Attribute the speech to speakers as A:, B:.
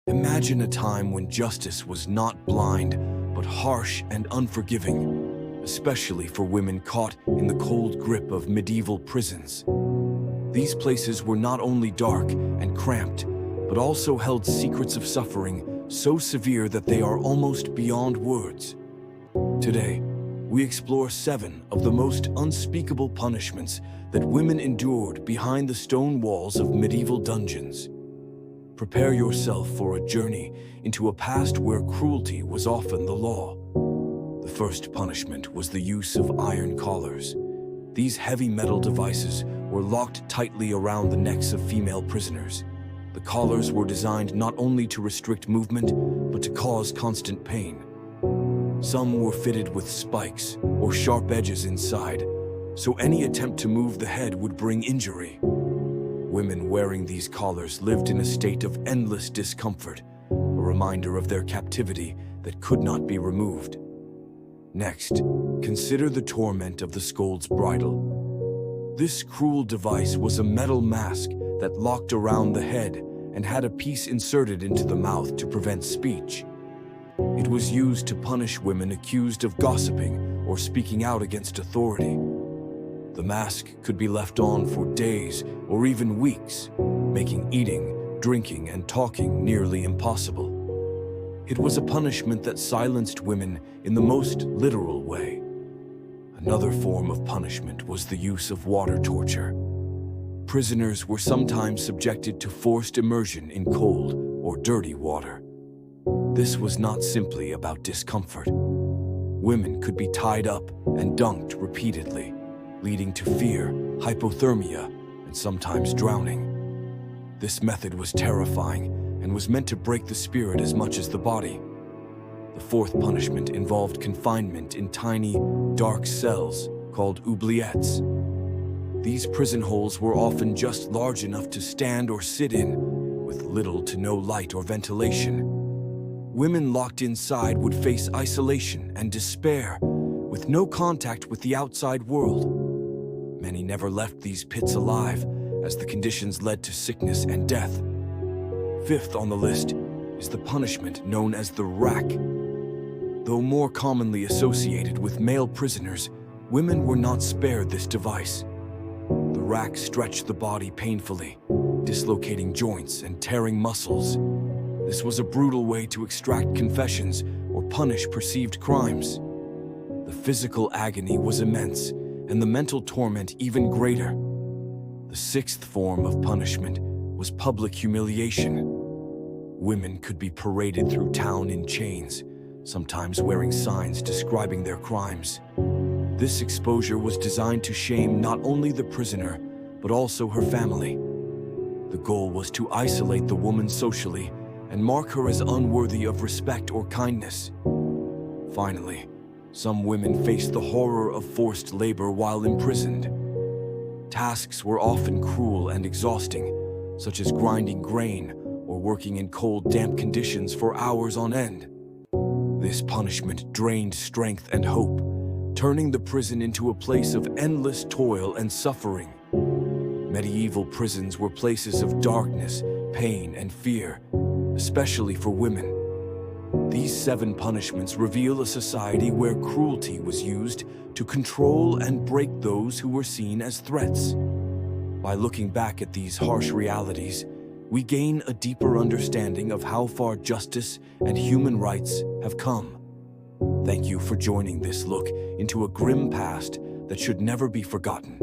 A: Imagine a time when justice was not blind, but harsh and unforgiving, especially for women caught in the cold grip of medieval prisons. These places were not only dark and cramped, but also held secrets of suffering so severe that they are almost beyond words. Today, we explore 7 of the most unspeakable punishments that women endured behind the stone walls of medieval dungeons. Prepare yourself for a journey into a past where cruelty was often the law. The first punishment was the use of iron collars. These heavy metal devices were locked tightly around the necks of female prisoners. The collars were designed not only to restrict movement, but to cause constant pain. Some were fitted with spikes or sharp edges inside, so any attempt to move the head would bring injury. Women wearing these collars lived in a state of endless discomfort, a reminder of their captivity that could not be removed. Next, consider the torment of the scold's bridle. This cruel device was a metal mask that locked around the head and had a piece inserted into the mouth to prevent speech. It was used to punish women accused of gossiping or speaking out against authority. The mask could be left on for days or even weeks, making eating, drinking, and talking nearly impossible. It was a punishment that silenced women in the most literal way. Another form of punishment was the use of water torture. Prisoners were sometimes subjected to forced immersion in cold or dirty water. This was not simply about discomfort. Women could be tied up and dunked repeatedly, leading to fear, hypothermia, and sometimes drowning. This method was terrifying and was meant to break the spirit as much as the body. The fourth punishment involved confinement in tiny, dark cells called oubliettes. These prison holes were often just large enough to stand or sit in, with little to no light or ventilation. Women locked inside would face isolation and despair, with no contact with the outside world. Many never left these pits alive, as the conditions led to sickness and death. Fifth on the list is the punishment known as the rack. Though more commonly associated with male prisoners, women were not spared this device. The rack stretched the body painfully, dislocating joints and tearing muscles. This was a brutal way to extract confessions or punish perceived crimes. The physical agony was immense, and the mental torment even greater. The sixth form of punishment was public humiliation. Women could be paraded through town in chains, sometimes wearing signs describing their crimes. This exposure was designed to shame not only the prisoner, but also her family. The goal was to isolate the woman socially and mark her as unworthy of respect or kindness. Finally, some women faced the horror of forced labor while imprisoned. Tasks were often cruel and exhausting, such as grinding grain or working in cold, damp conditions for hours on end. This punishment drained strength and hope, turning the prison into a place of endless toil and suffering. Medieval prisons were places of darkness, pain, and fear, especially for women. These 7 punishments reveal a society where cruelty was used to control and break those who were seen as threats. By looking back at these harsh realities, we gain a deeper understanding of how far justice and human rights have come. Thank you for joining this look into a grim past that should never be forgotten.